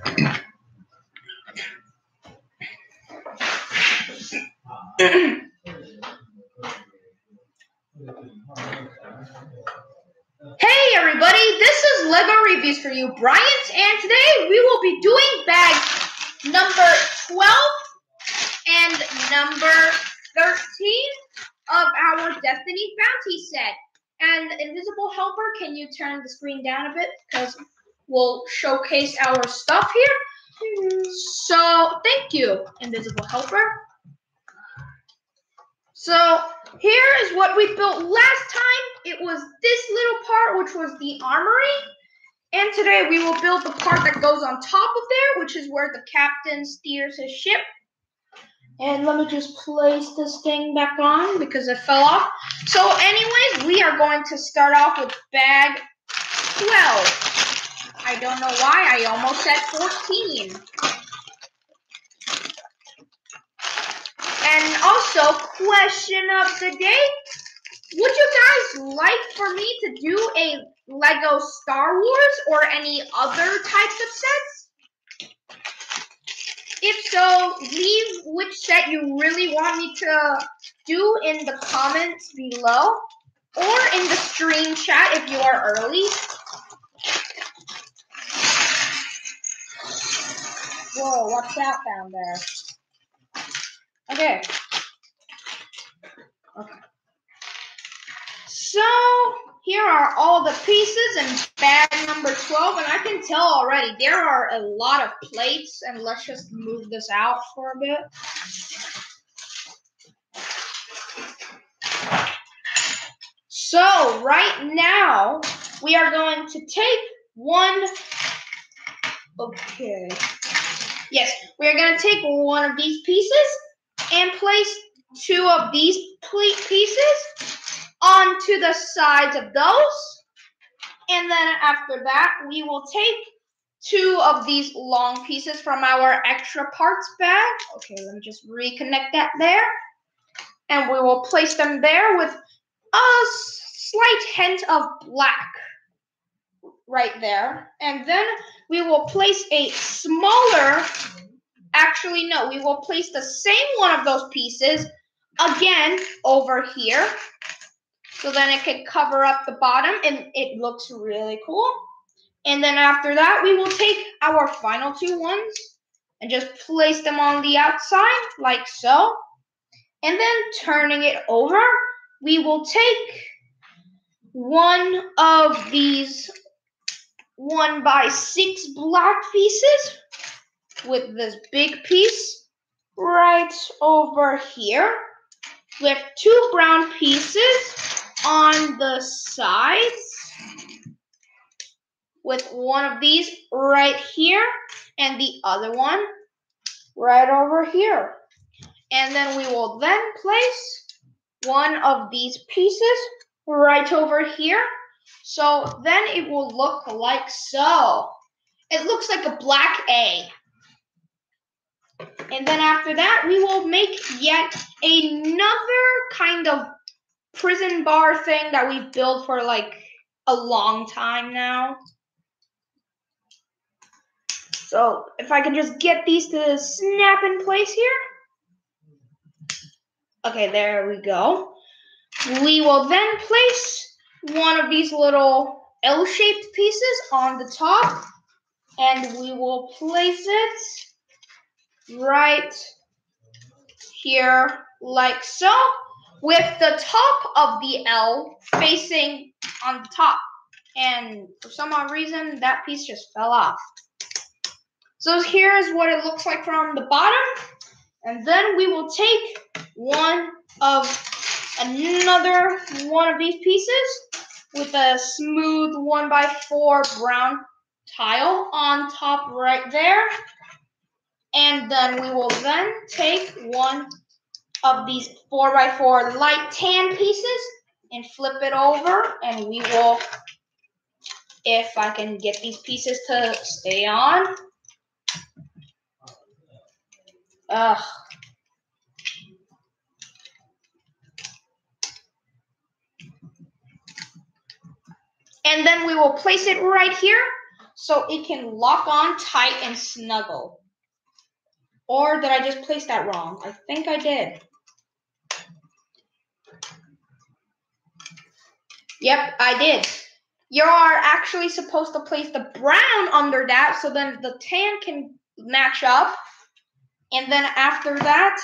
Hey everybody, this is Lego Reviews for you, Bryant, and today we will be doing bag number 12 and number 13 of our Destiny Bounty set. And Invisible Helper, can you turn the screen down a bit because we'll showcase our stuff here. So thank you, Invisible Helper. So here is what we built last time. It was this little part, which was the armory. And today we will build the part that goes on top of there, which is where the captain steers his ship. And let me just place this thing back on because it fell off. So anyways, we are going to start off with bag 12. I don't know why, I almost said 14. And also, question of the day, would you guys like for me to do a Lego Star Wars or any other types of sets? If so, leave which set you really want me to do in the comments below or in the stream chat if you are early. Whoa, what's that down there? Okay. So here are all the pieces in bag number 12, and I can tell already there are a lot of plates, and let's just move this out for a bit. So right now we are going to take we are going to take one of these pieces and place two of these pieces onto the sides of those, and then after that we will take two of these long pieces from our extra parts bag. Okay, let me just reconnect that there, and we will place them there with a slight hint of black right there, and then we will place a smaller, we will place the same one of those pieces again over here, so then it can cover up the bottom and it looks really cool. And then after that, we will take our final two ones and just place them on the outside like so. And then turning it over, we will take one of these 1x6 black pieces with this big piece right over here with two brown pieces on the sides with one of these right here and the other one right over here. And then we will then place one of these pieces right over here. So then it will look like so. It looks like a black A. And then after that, we will make yet another kind of prison bar thing that we've built for like a long time now. So if I can just get these to snap in place here. Okay, there we go. We will then place one of these little L-shaped pieces on the top, and we will place it right here like so, with the top of the L facing on the top. And for some odd reason, that piece just fell off. So here's what it looks like from the bottom. And then we will take another one of these pieces with a smooth 1x4 brown tile on top right there. And then we will then take one of these 4x4 light tan pieces and flip it over, and we will, if I can get these pieces to stay on. And then we will place it right here. so it can lock on tight and snuggle. Or did I just place that wrong? I think I did. Yep, I did. You are actually supposed to place the brown under that so then the tan can match up. And then after that,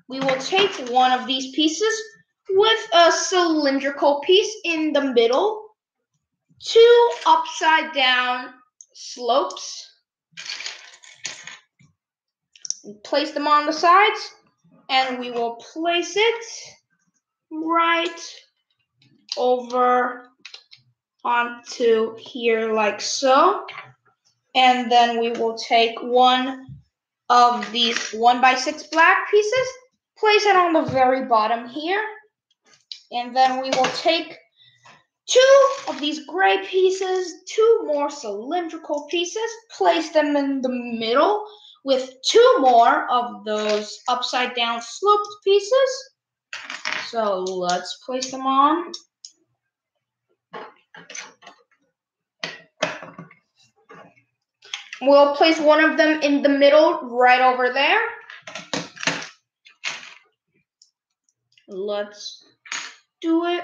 we will take one of these pieces with a cylindrical piece in the middle, 2 upside down slopes. Place them on the sides, and we will place it right over onto here like so. And then we will take one of these 1x6 black pieces, place it on the very bottom here, and then we will take 2 of these gray pieces, 2 more cylindrical pieces, place them in the middle with 2 more of those upside down sloped pieces. So let's place them on. We'll place one of them in the middle right over there. Let's do it.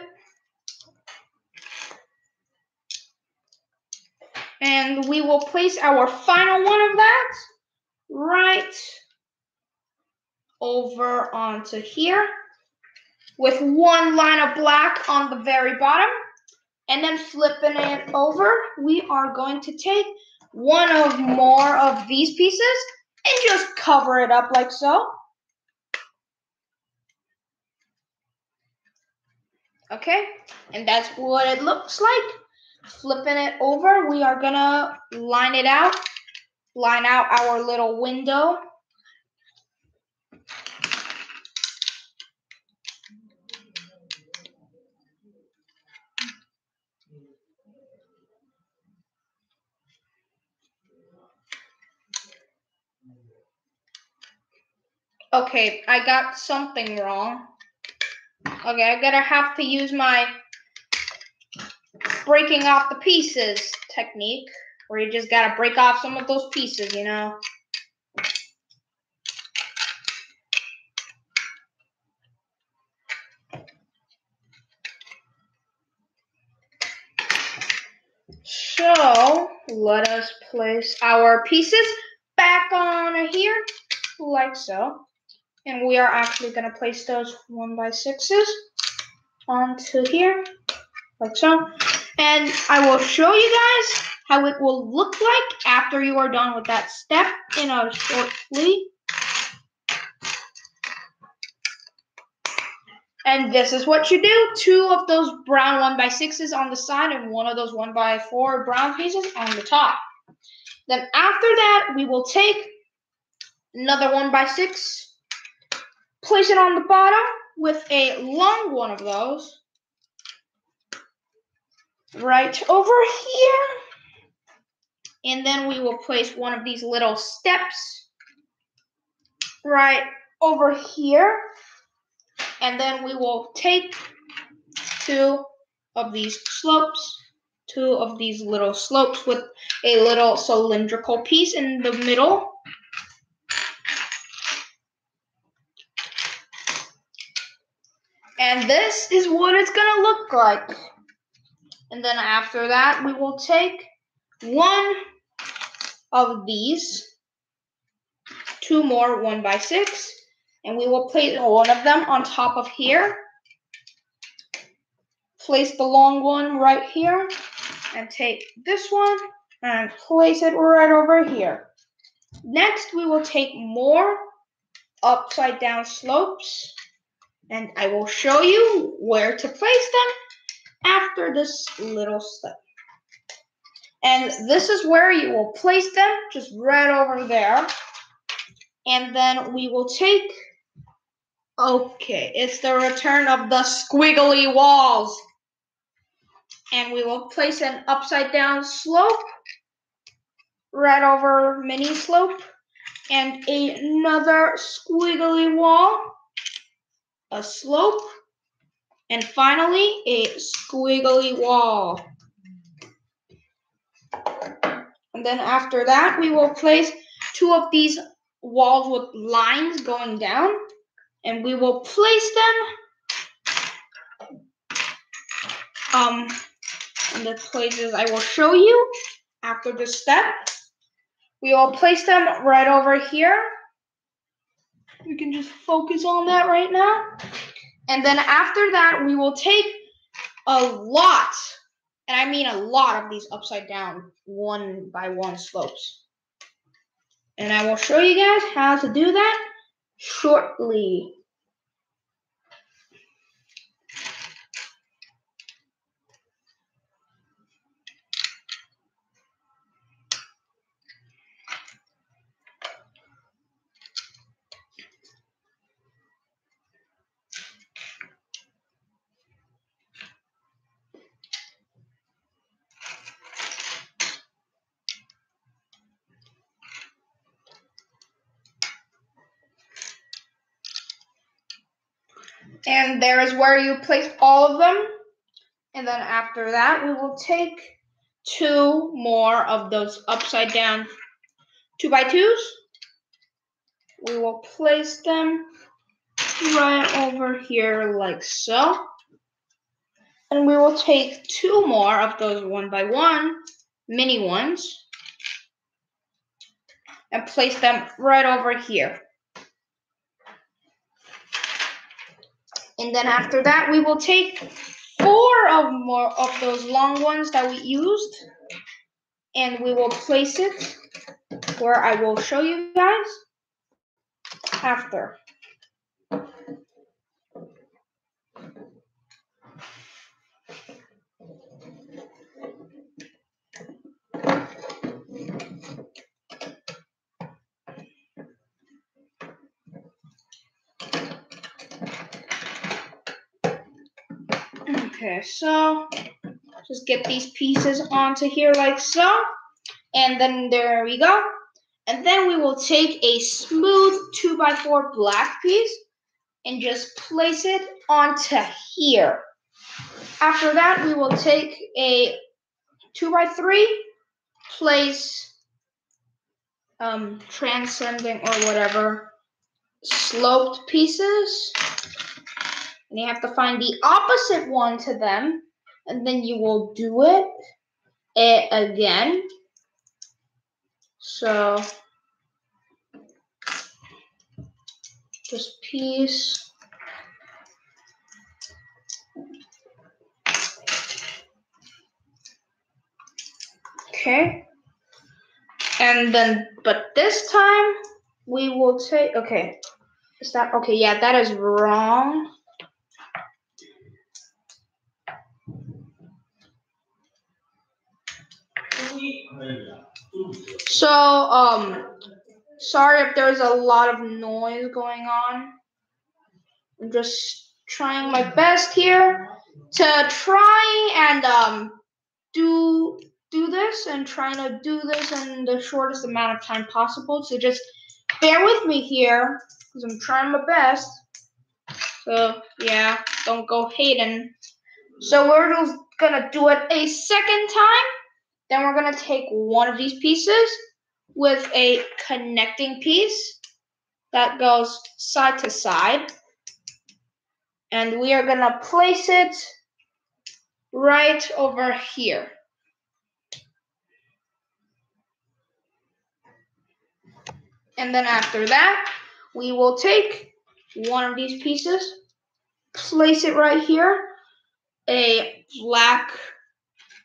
And we will place our final one of that right over onto here with 1 line of black on the very bottom. And then flipping it over, we are going to take one of more of these pieces and just cover it up like so. Okay, and that's what it looks like. Flipping it over, we are gonna line it out, line out our little window. Okay, I got something wrong. Okay, I'm gonna have to use my breaking off the pieces technique, where you just gotta break off some of those pieces, you know. So let us place our pieces back on here, like so. And we are actually going to place those 1x6s onto here, like so. And I will show you guys how it will look like after you are done with that step in a shortly. And this is what you do. 2 of those brown 1x6s on the side and 1 of those 1x4 brown pieces on the top. Then after that, we will take another 1x6, place it on the bottom with a long one of those right over here. And then we will place one of these little steps right over here. And then we will take 2 of these slopes, 2 of these little slopes with a little cylindrical piece in the middle. And this is what it's gonna look like. And then after that, we will take 1 of these, 2 more 1x6, and we will place one of them on top of here. Place the long one right here, and take this one and place it right over here. Next, we will take more upside down slopes, and I will show you where to place them after this little step. And this is where you will place them, just right over there. And then we will take, okay, it's the return of the squiggly walls. And we will place an upside down slope right over mini slope, and another squiggly wall, a slope, and finally a squiggly wall. then after that, we will place 2 of these walls with lines going down. And we will place them in the places I will show you after this step. We will place them right over here. We can just focus on that right now. And then after that, we will take a lot, and I mean a lot of these upside down 1 by 1 slopes. And I will show you guys how to do that shortly. And there is where you place all of them. And then after that, we will take 2 more of those upside down 2 by 2s. We will place them right over here like so. And we will take 2 more of those 1 by 1 mini ones and place them right over here. And then after that, we will take 4 more of those long ones that we used, and we will place it where I will show you guys after. Okay, so just get these pieces onto here like so, and then there we go. And then we will take a smooth 2 by 4 black piece and just place it onto here. After that, we will take a 2 by 3, place transcending or whatever sloped pieces. And you have to find the opposite one to them, and then you will do it again. So this piece. Okay. And then, but this time we will take, okay. Is that, okay, yeah, that is wrong. So, sorry if there's a lot of noise going on. I'm just trying my best here to try and do this and trying to do this in the shortest amount of time possible. So just bear with me here because I'm trying my best. So yeah, don't go hating. So we're just gonna do it a second time. Then we're gonna take one of these pieces with a connecting piece that goes side to side. And we are gonna place it right over here. And then after that, we will take one of these pieces, place it right here, a black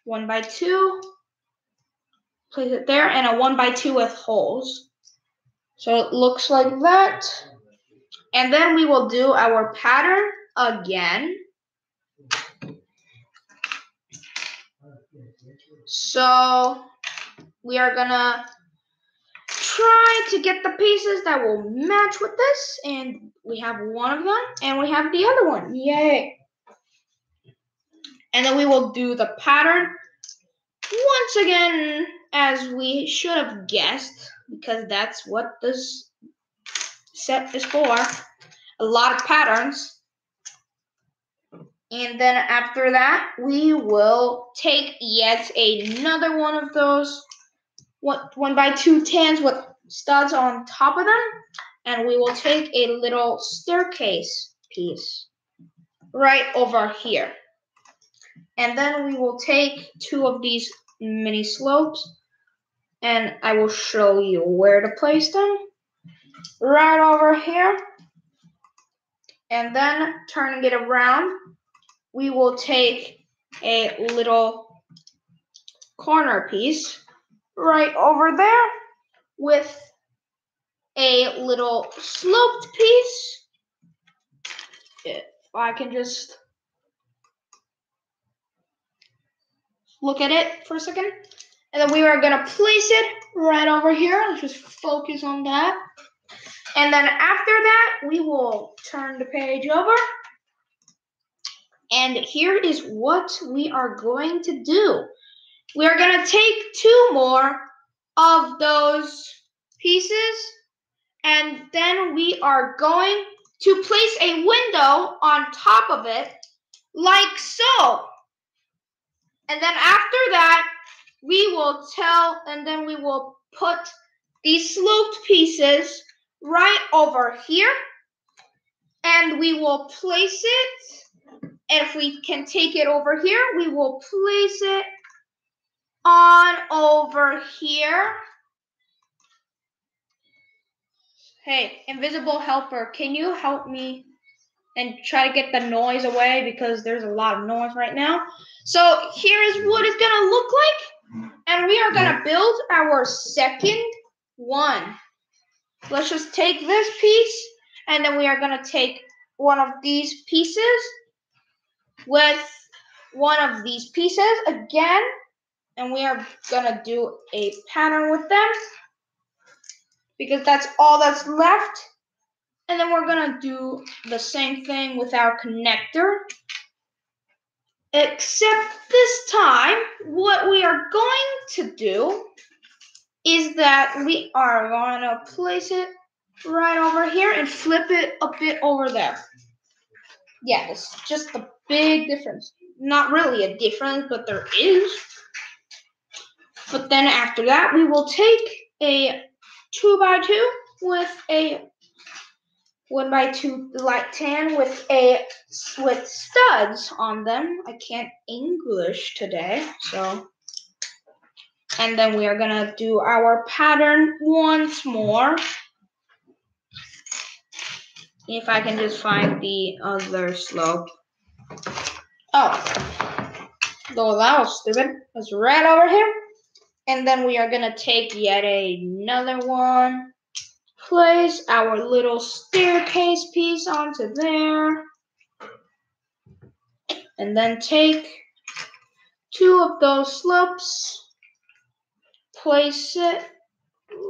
1 by 2, place it there, and a 1 by 2 with holes. So it looks like that. And then we will do our pattern again. So we are gonna try to get the pieces that will match with this, and we have one of them and we have the other one. Yay. And then we will do the pattern once again, as we should have guessed, because that's what this set is for. A lot of patterns. And then after that, we will take yet another one of those one by two tans with studs on top of them, and we will take a little staircase piece right over here. And then we will take two of these mini slopes, and I will show you where to place them. Right over here. And then turning it around, we will take a little corner piece right over there with a little sloped piece. If I can just look at it for a second. And then we are going to place it right over here. Let's just focus on that. And then after that, we will turn the page over. And here is what we are going to do. We are going to take two more of those pieces, and then we are going to place a window on top of it, like so. And then after that, we will put these sloped pieces right over here, and we will place it. And if we can take it over here, we will place it on over here. Hey, invisible helper, can you help me and try to get the noise away, because there's a lot of noise right now. So here is what it's gonna look like, and we are gonna build our second one. Let's just take this piece, and then we are gonna take one of these pieces with one of these pieces again, and we are gonna do a pattern with them because that's all that's left. And then we're gonna do the same thing with our connector, except this time what we are going to do is that we are gonna place it right over here and flip it a bit over there. Yeah, it's just a big difference. Not really a difference, but there is. But then after that, we will take a 2x2 with a 1x2 light tan with studs on them. I can't English today, so. And then we are gonna do our pattern once more. If I can just find the other slope. Oh, though that was stupid. It's right over here. And then we are gonna take yet another one. Place our little staircase piece onto there. And then take two of those slopes. Place it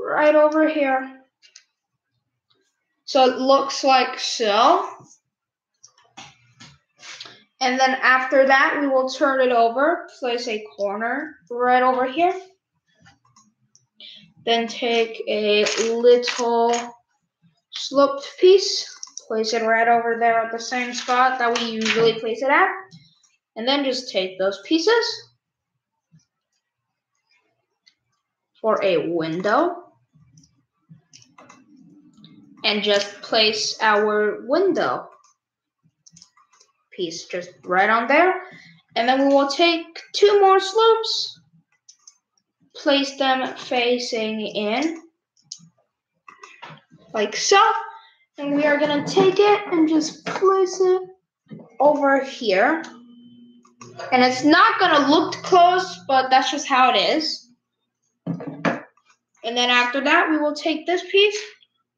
right over here. So it looks like so. And then after that, we will turn it over, place a corner right over here. Then take a little sloped piece, place it right over there at the same spot that we usually place it at. And then just take those pieces for a window. And just place our window piece just right on there. And then we will take two more slopes, place them facing in, like so. And we are gonna take it and just place it over here. And it's not gonna look close, but that's just how it is. And then after that, we will take this piece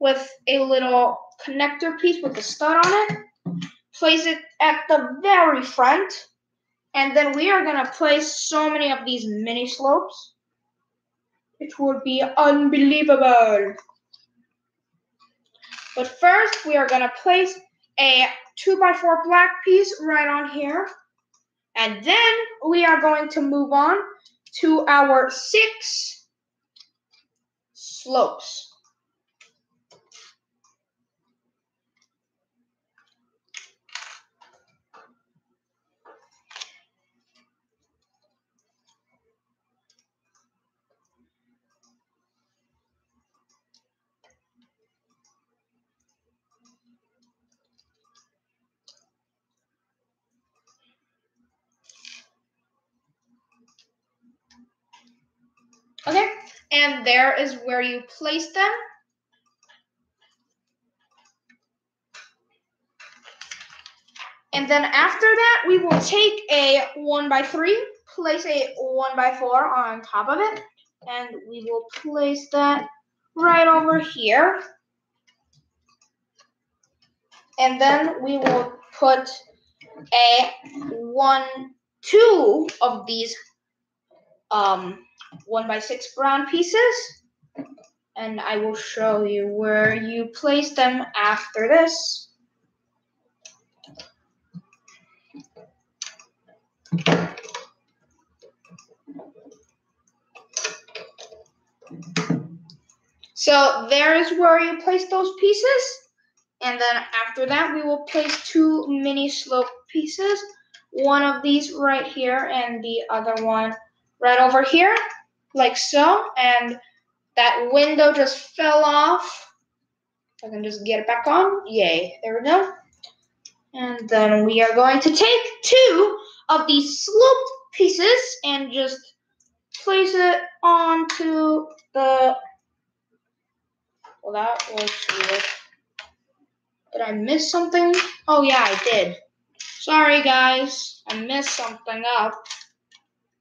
with a little connector piece with a stud on it, place it at the very front, and then we are gonna place so many of these mini slopes. It would be unbelievable. But first, we are gonna place a 2x4 black piece right on here. And then we are going to move on to our 6 slopes. And there is where you place them. And then after that, we will take a 1x3, place a 1x4 on top of it, and we will place that right over here. And then we will put two of these 1x6 brown pieces, and I will show you where you place them after this. So there is where you place those pieces, and then after that we will place two mini slope pieces, one of these right here and the other one right over here, like so. And that window just fell off. I can just get it back on. Yay, there we go. And then we are going to take two of these sloped pieces and just place it onto the... Well, that was weird. Did I miss something? Oh yeah, I did. Sorry guys, I messed something up.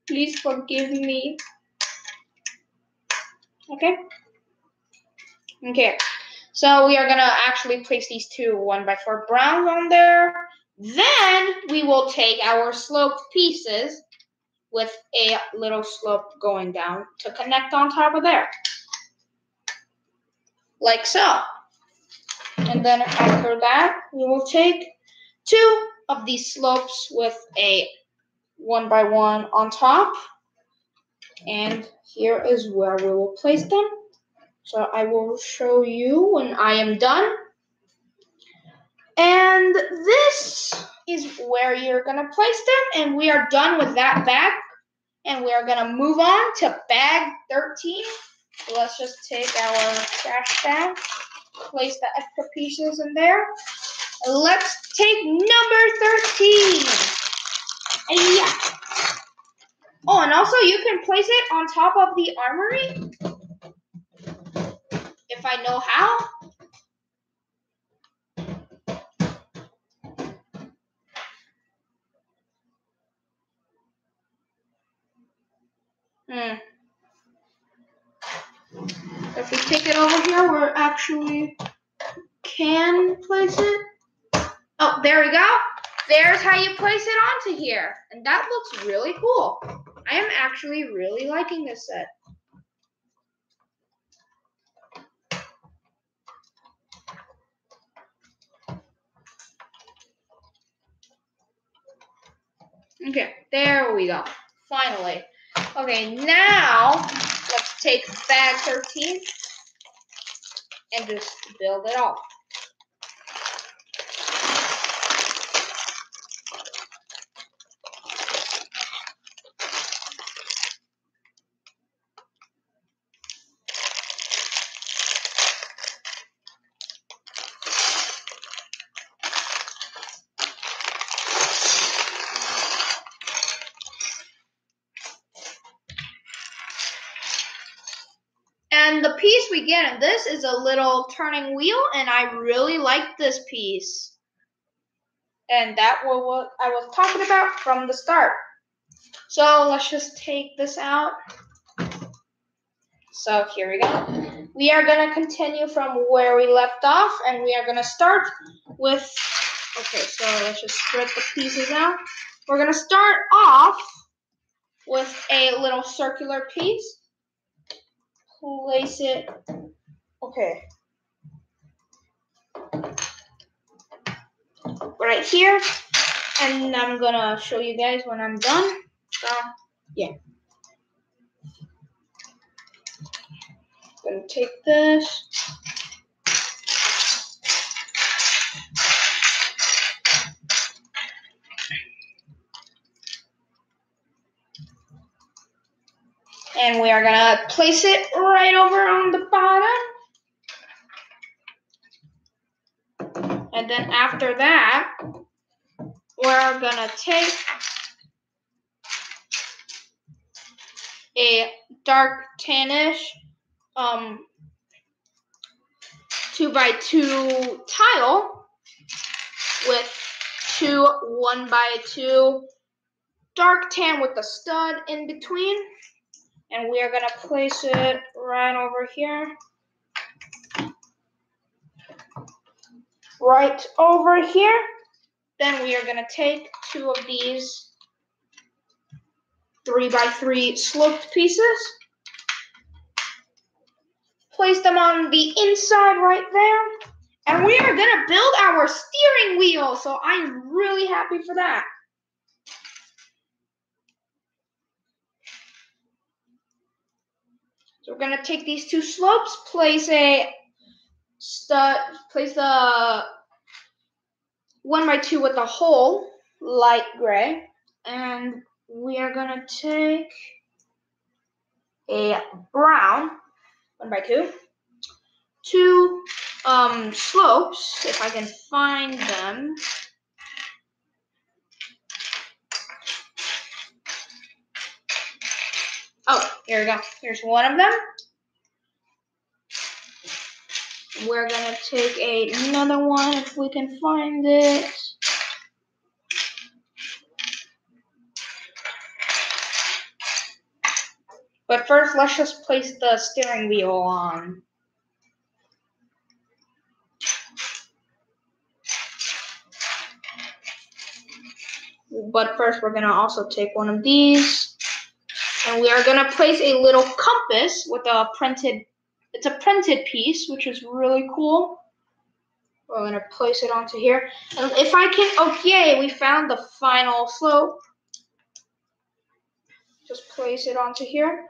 Please forgive me. Okay? Okay. So we are gonna actually place these two 1x4 browns on there. Then we will take our sloped pieces with a little slope going down to connect on top of there. Like so. And then after that, we will take two of these slopes with a 1x1 on top. And here is where we will place them. So I will show you when I am done. And this is where you're going to place them. And we are done with that bag. And we are going to move on to bag 13. So let's just take our trash bag, place the extra pieces in there. And let's take number 13. And yeah. Oh, and also you can place it on top of the armory. If I know how. If we take it over here, we actually can place it. Oh, there we go. There's how you place it onto here. And that looks really cool. I am actually really liking this set. Okay, there we go. Finally. Okay, now let's take bag 13 and just build it all. And the piece we get in this is a little turning wheel, and I really like this piece. And that was what I was talking about from the start. So let's just take this out. So here we go. We are going to continue from where we left off, and we are going to start with, okay, so let's just spread the pieces out. We're going to start off with a little circular piece. Place it, okay, right here, and I'm gonna show you guys when I'm done. Yeah, gonna take this. And we are gonna place it right over on the bottom. And then after that, we're gonna take a dark tannish 2x2 tile with two 1x2 dark tan with the stud in between, and we are going to place it right over here. Right over here. Then we are going to take two of these 3x3 sloped pieces, place them on the inside right there, and we are going to build our steering wheel. So I'm really happy for that. So we're going to take these two slopes, place the 1x2 with a hole, light gray, and we are going to take a brown 1x2, two slopes, if I can find them. Oh, here we go. Here's one of them. We're going to take another one if we can find it. But first, let's just place the steering wheel on. But first, we're going to also take one of these. And we are going to place a little compass with a printed piece, which is really cool. We're going to place it onto here. And if I can, okay, we found the final slope. Just place it onto here.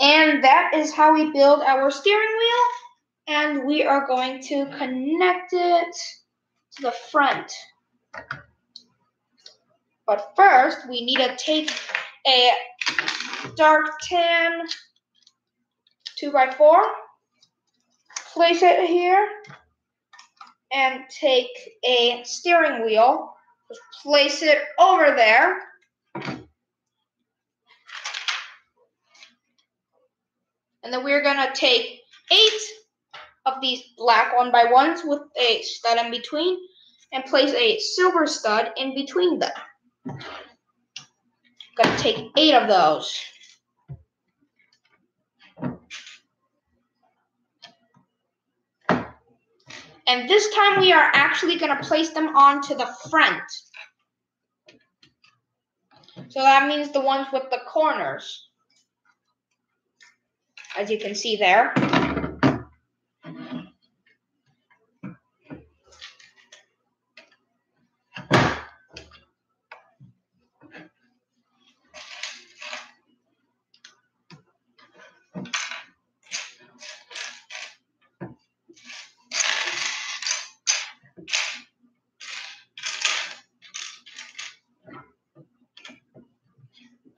And that is how we build our steering wheel. And we are going to connect it to the front. But first, we need to take a dark tan 2x4, place it here, and take a steering wheel, just place it over there. And then we're going to take 8 of these black 1x1s with a stud in between and place a silver stud in between them. Going to take 8 of those. And this time we are actually going to place them onto the front. So that means the ones with the corners, as you can see there.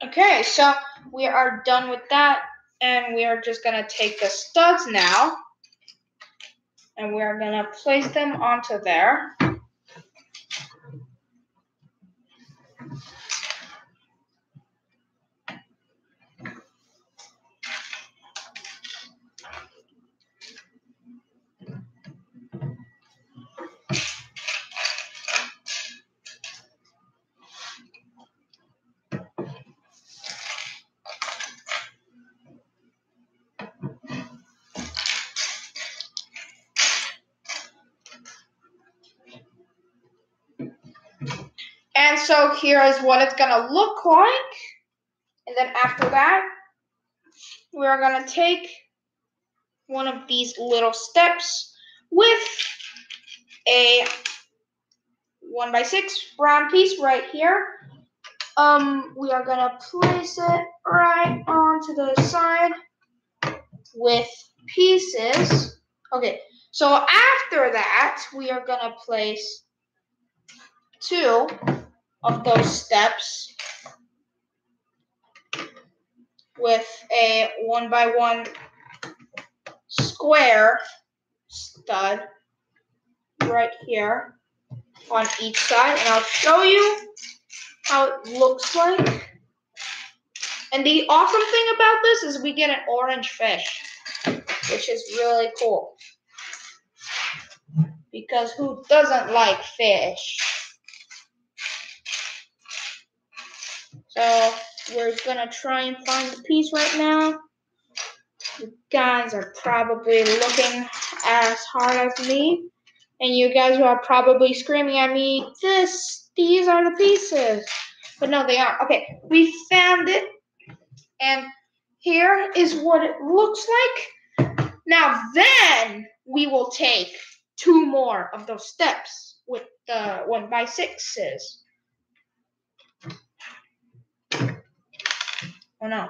Okay, so we are done with that, and we are just going to take the studs now, and we are going to place them onto there. And so here is what it's going to look like. And then after that, we are going to take one of these little steps with a 1x6 brown piece right here. We are going to place it right onto the side with pieces. Okay, so after that, we are going to place 2 of those steps with a 1x1 square stud right here on each side, and I'll show you how it looks like. And the awesome thing about this is we get an orange fish, which is really cool. Because who doesn't like fish? So we're gonna try and find the piece right now. You guys are probably looking as hard as me. And you guys are probably screaming at me, these are the pieces. But no, they aren't. Okay, we found it. And here is what it looks like. Now then, we will take 2 more of those steps with the 1x6s. Oh no.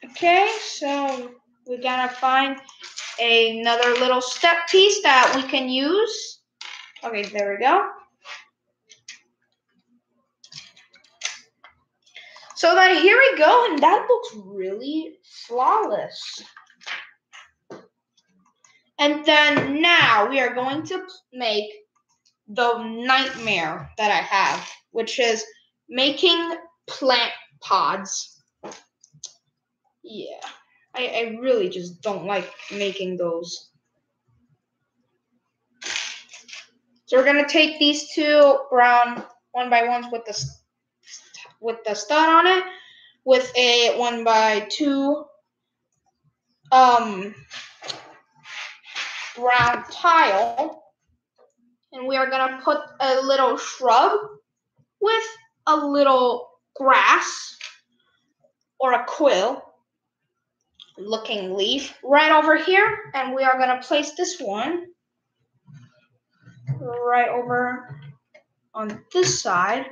Okay, so we gotta find another little step piece that we can use. Okay, there we go. So then here we go, and that looks really flawless. And then now we are going to make the nightmare that I have, which is making plant pods. Yeah, I really just don't like making those. So we're gonna take these 2 brown 1x1s with the stud on it, with a 1x2 brown tile, and we are gonna put a little shrub with a little grass or a quill looking leaf right over here, and we are gonna place this one right over on this side,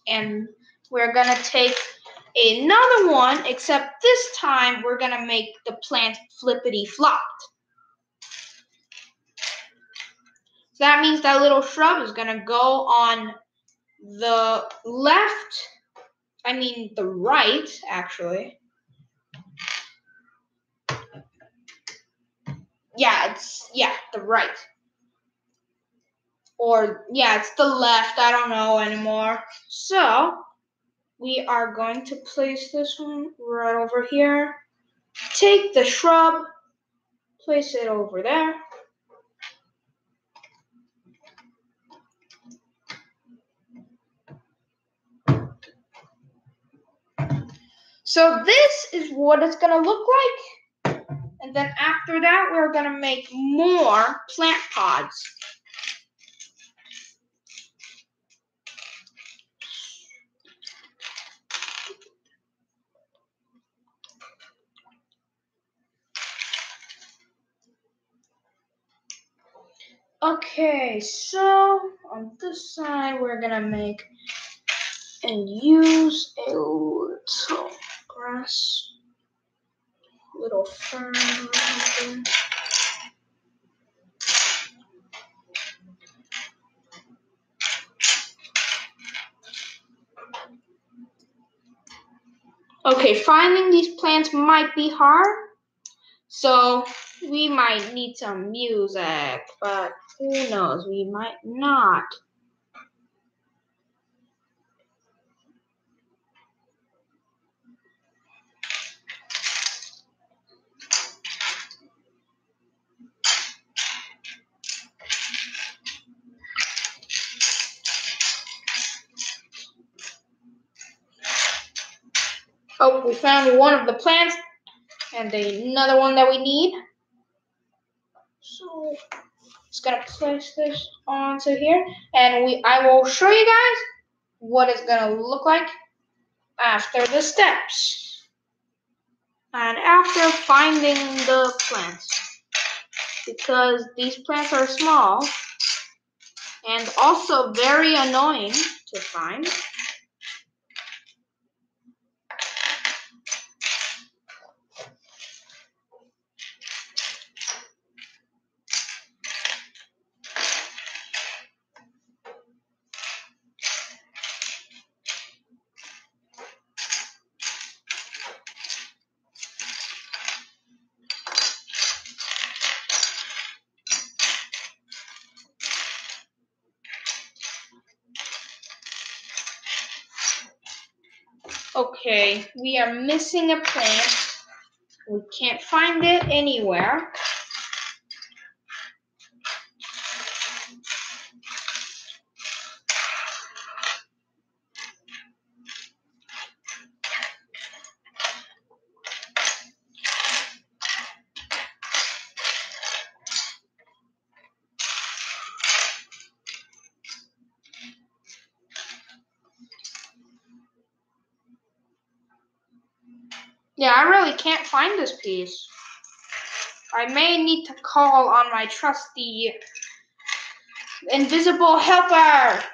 and we're gonna take another one, except this time we're gonna make the plant flippity flopped. So that means that little shrub is gonna go on the left, the right, actually. The right. Or, it's the left, I don't know anymore. So, we are going to place this one right over here. Take the shrub, place it over there. So this is what it's gonna look like. And then after that, we're gonna make more plant pods. Okay, so on this side, we're gonna make and use a little grass, little fern right there. Okay, finding these plants might be hard, so we might need some music, but who knows, we might not. Oh, we found one of the plants and another one that we need. So just gonna place this onto here, and I will show you guys what it's gonna look like after the steps and after finding the plants, because these plants are small and also very annoying to find. Okay, we are missing a plant. We can't find it anywhere. Yeah, I really can't find this piece. I may need to call on my trusty invisible helper.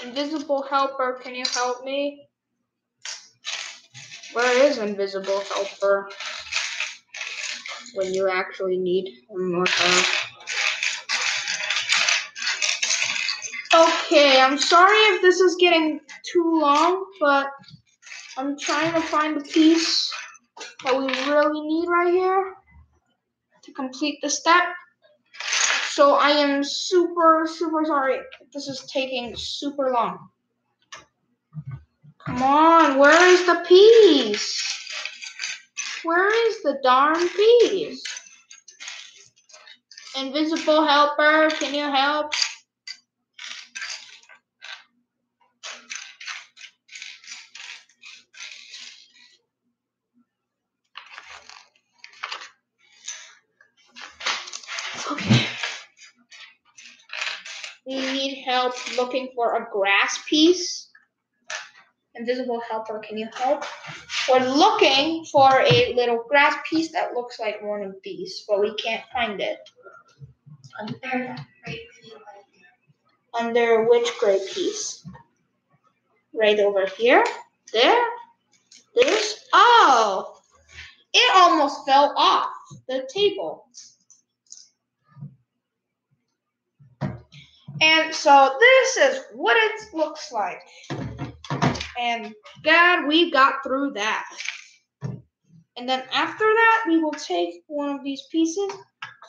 Invisible helper, can you help me? Where is invisible helper? When you actually need more help. Okay, I'm sorry if this is getting too long, but I'm trying to find the piece that we really need right here to complete the step. So I am super sorry if this is taking super long. Come on, where is the piece? Where is the darn piece? Invisible helper, can you help? Okay. We need help looking for a grass piece. Invisible helper, can you help? We're looking for a little grass piece that looks like one of these, but we can't find it. Under which gray piece? Right over here? There? This? Oh! It almost fell off the table. And so this is what it looks like. And God, we got through that. And then after that, we will take one of these pieces,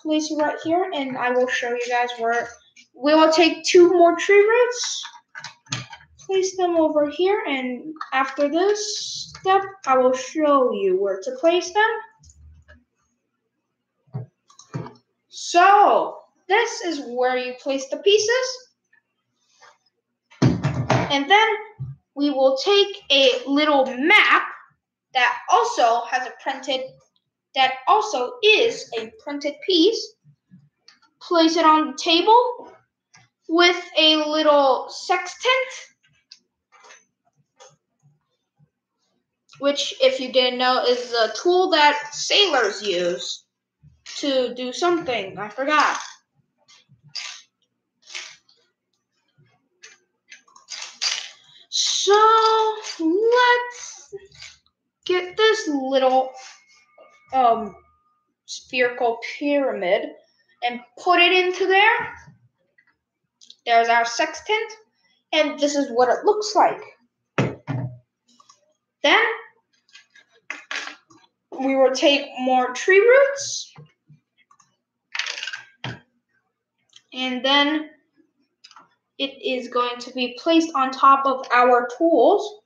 place it right here, and I will show you guys where. We will take 2 more tree roots, place them over here, and after this step, I will show you where to place them. So, this is where you place the pieces. And then we will take a little map that also is a printed piece, place it on the table with a little sextant, which, if you didn't know, is a tool that sailors use to do something. I forgot. So let's get this little spherical pyramid and put it into there. There's our sextant, and this is what it looks like. Then we will take more tree roots, and then it is going to be placed on top of our tools.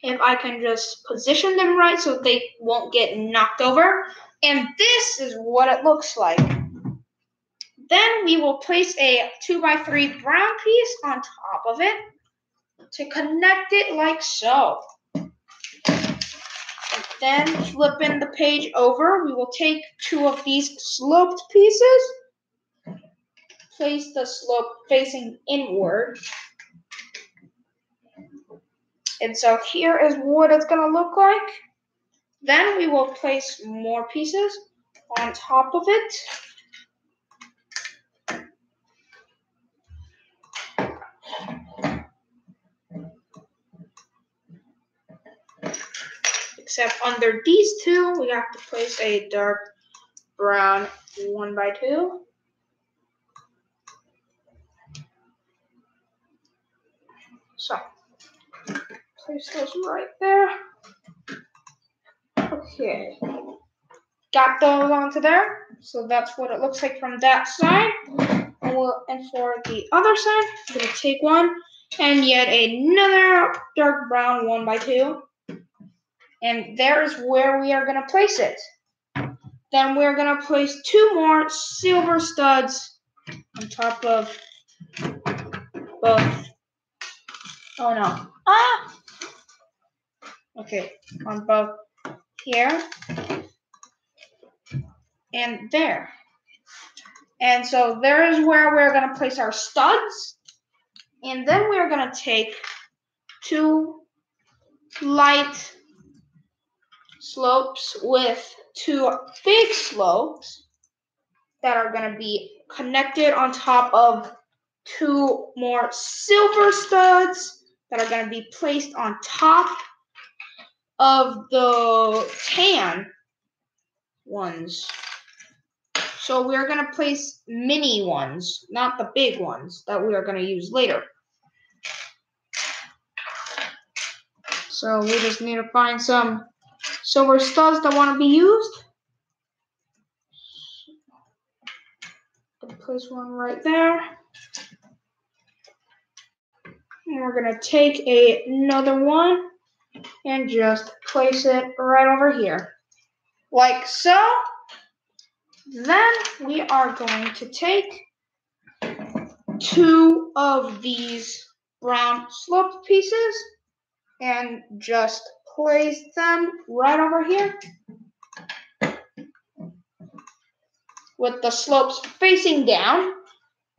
If I can just position them right so they won't get knocked over. And this is what it looks like. Then we will place a 2x3 brown piece on top of it to connect it like so. And then flipping the page over, we will take 2 of these sloped pieces, place the slope facing inward. And so here is what it's going to look like. Then we will place more pieces on top of it. except under these two, we have to place a dark brown 1x2. So, place those right there. Okay. Got those onto there. So that's what it looks like from that side. And for the other side, I'm going to take one and yet another dark brown 1x2. And there is where we are going to place it. Then we're going to place two more silver studs on top of both. Oh no. Ah! Okay, on both here and there. And so there is where we're going to place our studs. And then we're going to take two light slopes with two big slopes that are going to be connected on top of two more silver studs that are going to be placed on top of the tan ones. So we're going to place mini ones, not the big ones that we are going to use later. So we just need to find some silver studs that want to be used. Place one right there. And we're going to take another one and just place it right over here. Like so. Then we are going to take two of these brown sloped pieces and just place them right over here with the slopes facing down.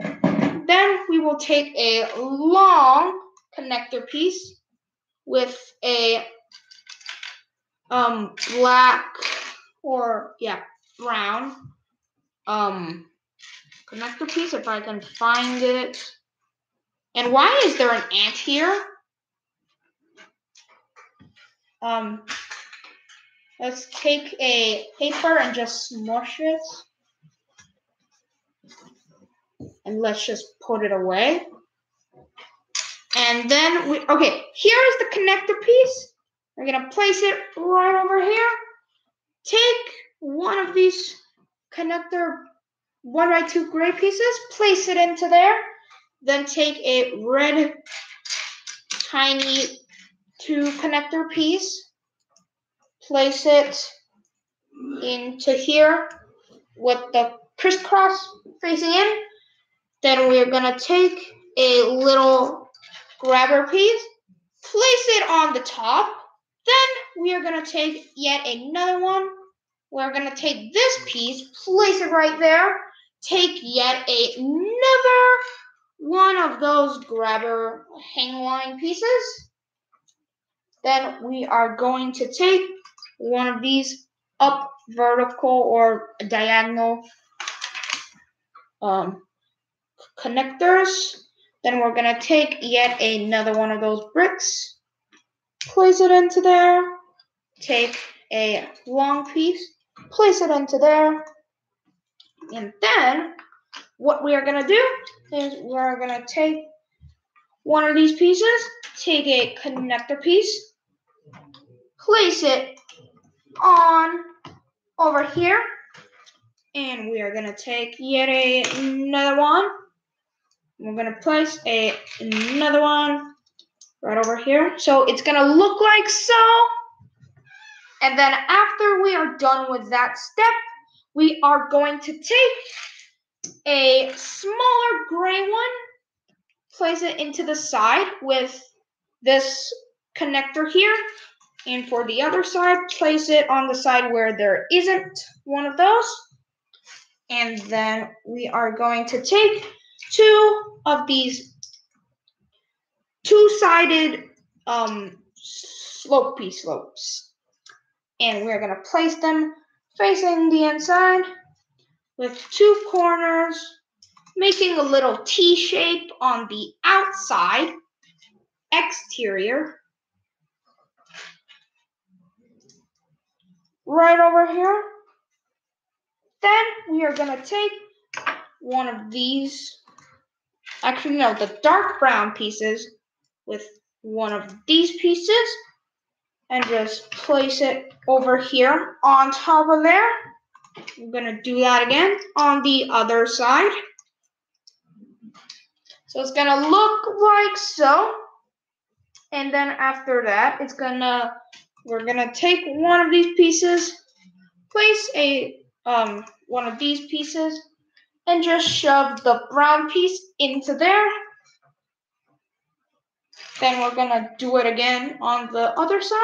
Then we will take a long connector piece with a black or brown connector piece, if I can find it. And why is there an ant here? Let's take a paper and just smush it. And let's just put it away. And then here is the connector piece. We're gonna place it right over here. Take one of these connector 1x2 gray pieces, place it into there. Then take a red tiny 2 connector piece, place it into here with the crisscross facing in. Then we're gonna take a little grabber piece, place it on the top. Then we are gonna take yet another one. We're gonna take this piece, place it right there. Take yet another one of those grabber hang line pieces. Then we are going to take one of these up vertical or diagonal connectors. Then we're going to take yet another one of those bricks, place it into there, take a long piece, place it into there, and then what we are going to do is we're going to take one of these pieces, take a connector piece, place it on over here, and we are going to take yet another one. We're going to place another one right over here. So it's going to look like so. And then after we are done with that step, we are going to take a smaller gray one, place it into the side with this connector here. And for the other side, place it on the side where there isn't one of those. And then we are going to take two of these two-sided slopes. And we're going to place them facing the inside with two corners, making a little T shape on the outside exterior. right over here. Then we are going to take one of these, actually no, the dark brown pieces with one of these pieces and just place it over here on top of there. I'm going to do that again on the other side. So it's going to look like so. And then after that, we're going to take one of these pieces, place one of these pieces, and just shove the brown piece into there. Then we're going to do it again on the other side.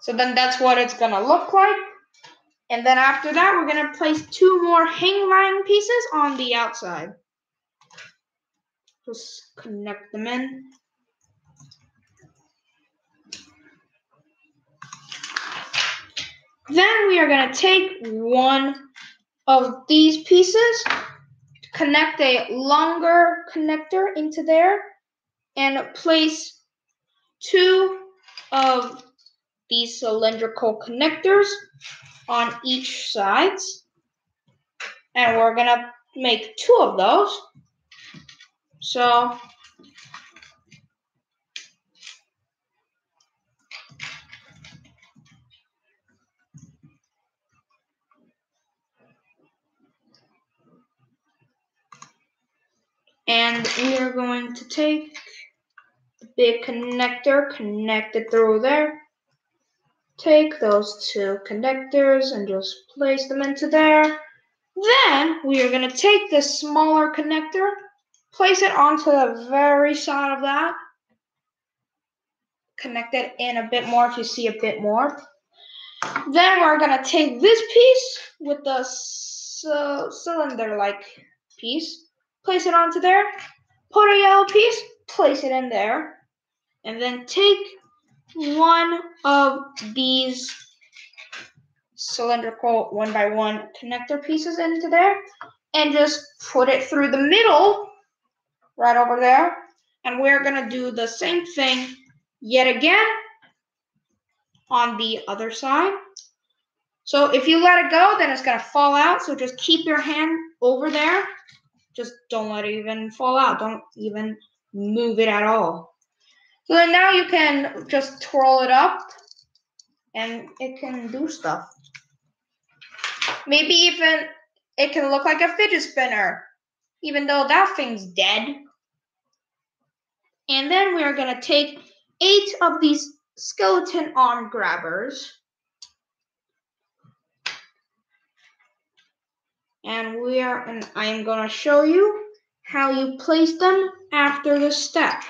So then that's what it's going to look like. And then after that, we're going to place two more hang-line pieces on the outside. Just connect them in. Then we are going to take one of these pieces, connect a longer connector into there, and place two of these cylindrical connectors on each side. And we're going to make two of those. So and we are going to take the big connector, connect it through there. Take those two connectors and just place them into there. Then we are going to take this smaller connector, place it onto the very side of that. Connect it in a bit more if you see a bit more. Then we're going to take this piece with the cylinder-like piece, place it onto there, put a yellow piece, place it in there, and then take one of these cylindrical 1x1 connector pieces into there and just put it through the middle right over there. And we're going to do the same thing yet again on the other side. So if you let it go, then it's going to fall out. So just keep your hand over there. Just don't let it even fall out. Don't even move it at all. So then now you can just twirl it up and it can do stuff. Maybe even it can look like a fidget spinner, even though that thing's dead. And then we're going to take 8 of these skeleton arm grabbers. And I am going to show you how you place them after this step.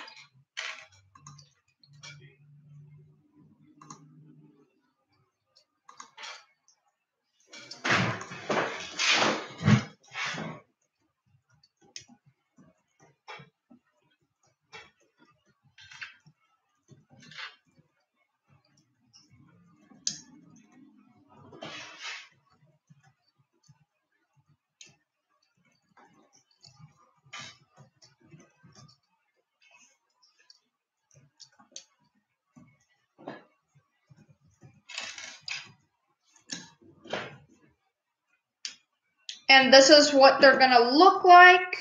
And this is what they're going to look like.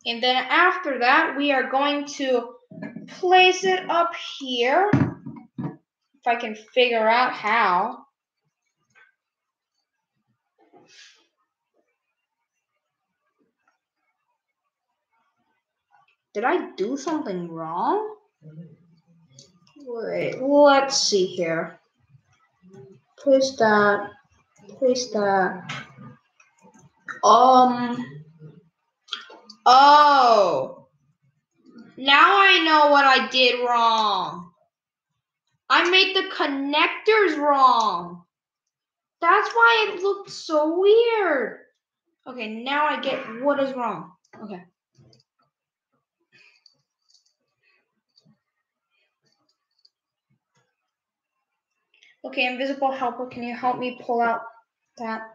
And then after that, we are going to place it up here. If I can figure out how. Did I do something wrong? Wait, let's see here. Place that. Place that. Oh. Now I know what I did wrong. I made the connectors wrong. That's why it looked so weird. Okay, now I get what is wrong. Okay. Okay, invisible helper, can you help me pull out that?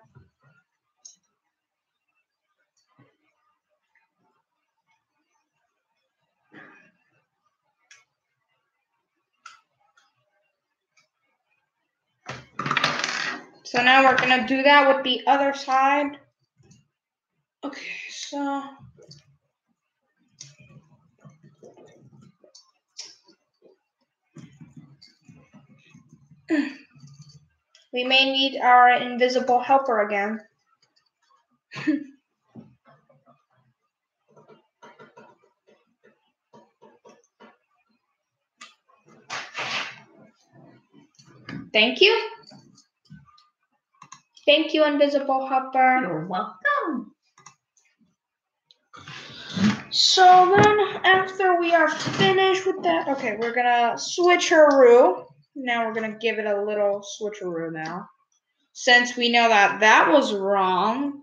So now we're gonna do that with the other side. Okay, so we may need our invisible helper again. Thank you. Thank you, invisible helper. You're welcome. So then, after we are finished with that, okay, we're gonna switcheroo. Now we're gonna give it a little switcheroo now. Since we know that that was wrong.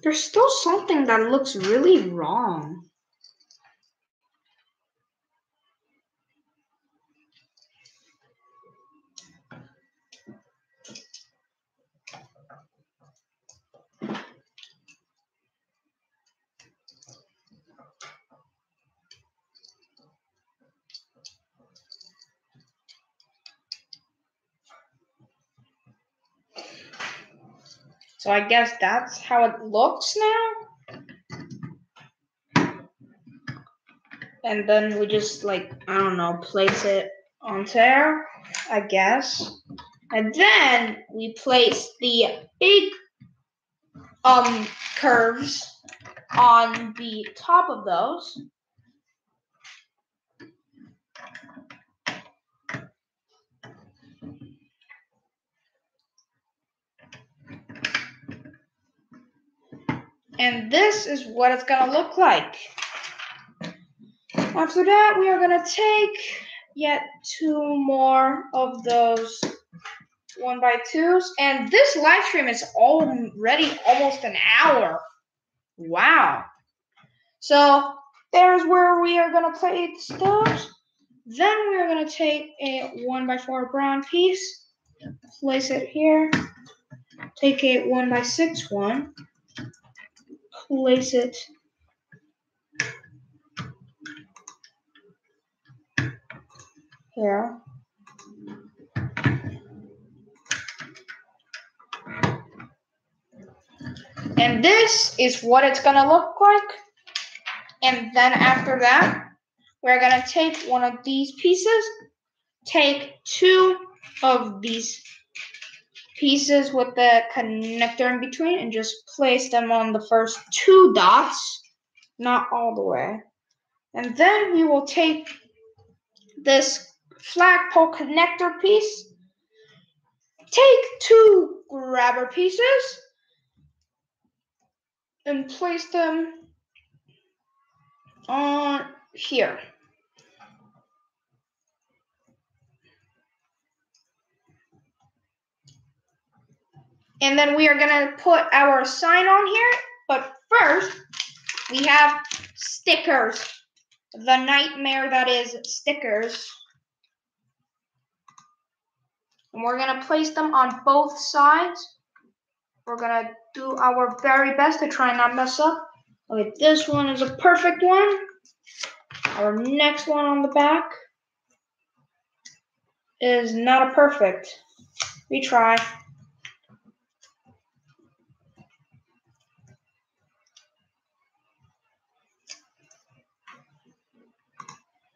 There's still something that looks really wrong. So I guess that's how it looks now. And then we just place it on there, I guess. And then we place the big curves on the top of those. And this is what it's gonna look like. After that, we are gonna take yet 2 more of those 1x2s. And this live stream is already almost an hour. Wow. So there's where we are gonna place those. Then we are gonna take a 1x4 brown piece, place it here, take a 1x6 one, place it here. And this is what it's gonna look like. And then after that, we're gonna take one of these pieces, take 2 of these pieces with the connector in between, and just place them on the first 2 dots, not all the way. And then we will take this flagpole connector piece, take 2 grabber pieces, and place them on here. And then we are gonna put our sign on here, but first we have stickers. The nightmare that is stickers. And we're gonna place them on both sides. We're gonna do our very best to try and not mess up. Okay, this one is a perfect one. Our next one on the back is not a perfect. We try.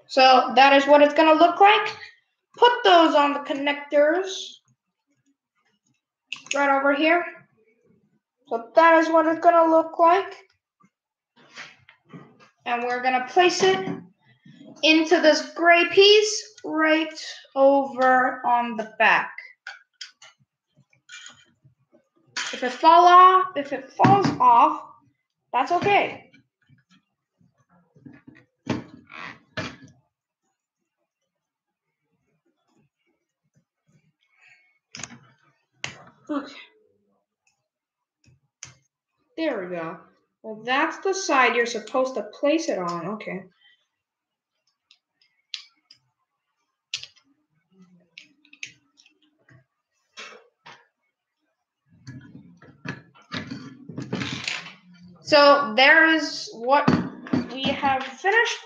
So that is what it's gonna look like. Put those on the connectors right over here. So that is what it's gonna look like. And we're gonna place it into this gray piece right over on the back. If it falls off, that's okay. Okay. There we go. Well, that's the side you're supposed to place it on. Okay. So there is what we have finished.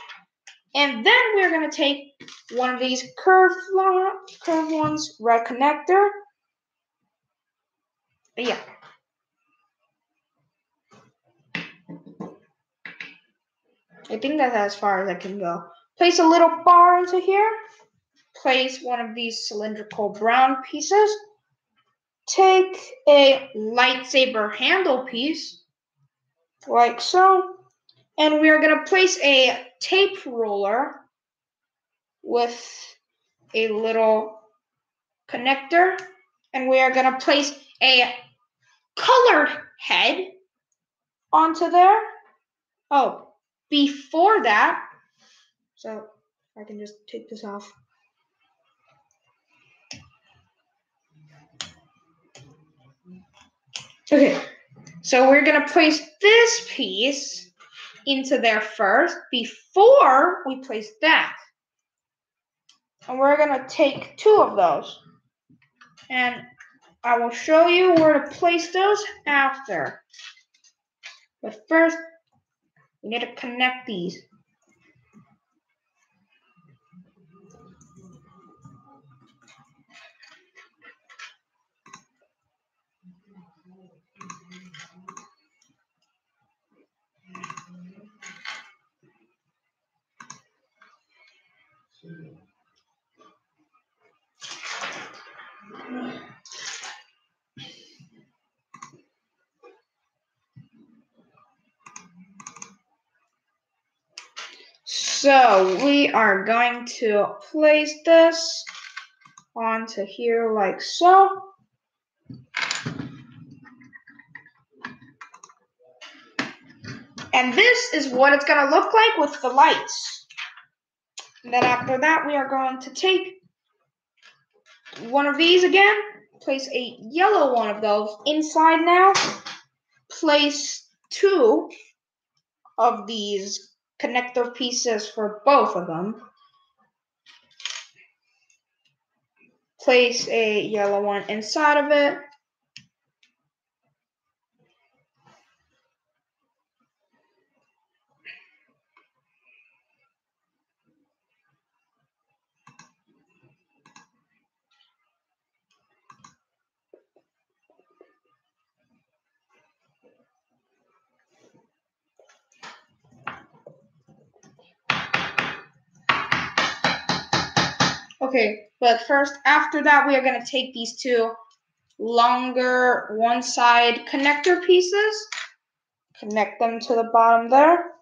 And then we're going to take one of these curved ones, red connector. Yeah. I think that's as far as I can go. Place a little bar into here. Place one of these cylindrical brown pieces. Take a lightsaber handle piece, like so. And we're going to place a tape roller with a little connector. And we are going to place a colored head onto there. Oh, before that, so I can just take this off. Okay, so we're going to place this piece into there first before we place that. And we're going to take two of those. And I will show you where to place those after. But first, we need to connect these. So we are going to place this onto here like so. And this is what it's going to look like with the lights. And then after that, we are going to take one of these again, place a yellow one of those inside now, place two of these connector pieces for both of them, place a yellow one inside of it, okay, but first, after that, we are going to take these two longer one-side connector pieces, connect them to the bottom there,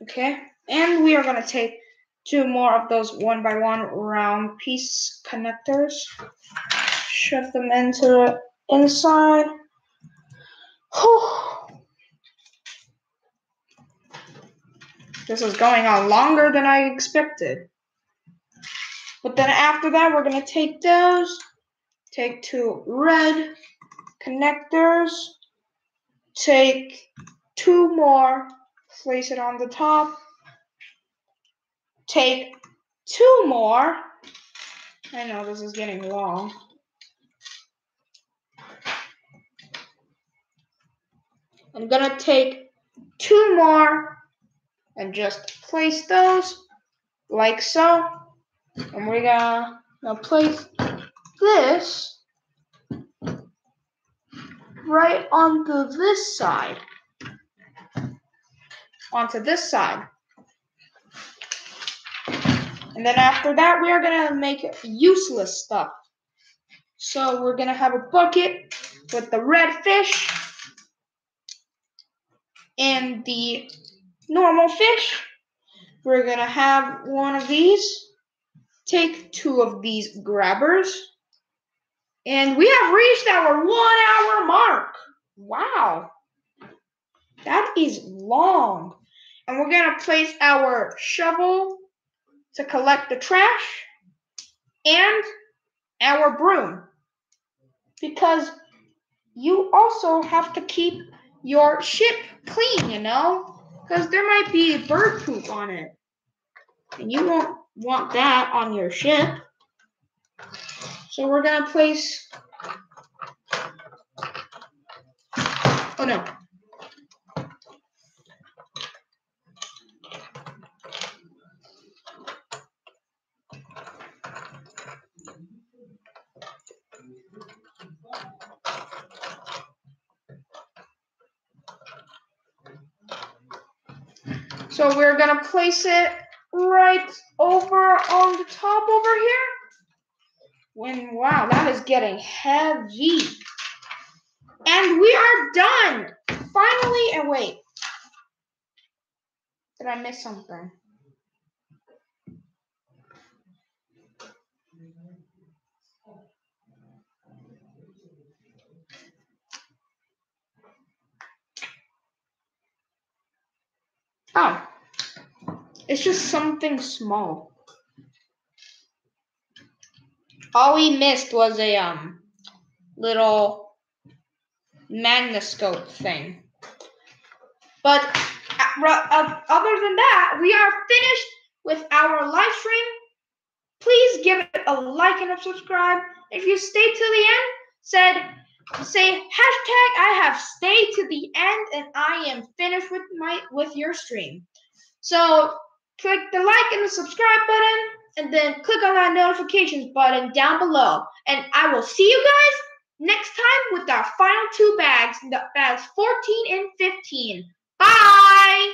okay, and we are going to take two more of those one-by-one round piece connectors, shove them into the inside. Whew. This is going on longer than I expected. But then after that, we're going to take those, take two red connectors, take two more, place it on the top, take two more. I know this is getting long. I'm going to take two more and just place those like so. And we're gonna now place this right onto this side. Onto this side. And then after that, we are gonna make useless stuff. So we're gonna have a bucket with the red fish and the normal fish. We're gonna have one of these. Take two of these grabbers And we have reached our 1 hour mark. Wow. That is long. And we're going to place our shovel to collect the trash and our broom. Because you also have to keep your ship clean, you know? Because there might be bird poop on it. And you won't want that on your ship. So we're going to place... Oh, no. So we're going to place it right over on the top over here. Wow, that is getting heavy. And we are done. Finally, and wait. Did I miss something? Oh, it's just something small. All we missed was a little magnoscope thing. But other than that, we are finished with our live stream. Please give it a like and a subscribe. If you stayed to the end, say hashtag I have stayed to the end and I am finished with your stream. So click the like and the subscribe button and then click on that notifications button down below. And I will see you guys next time with our final 2 bags, the bags 14 and 15. Bye!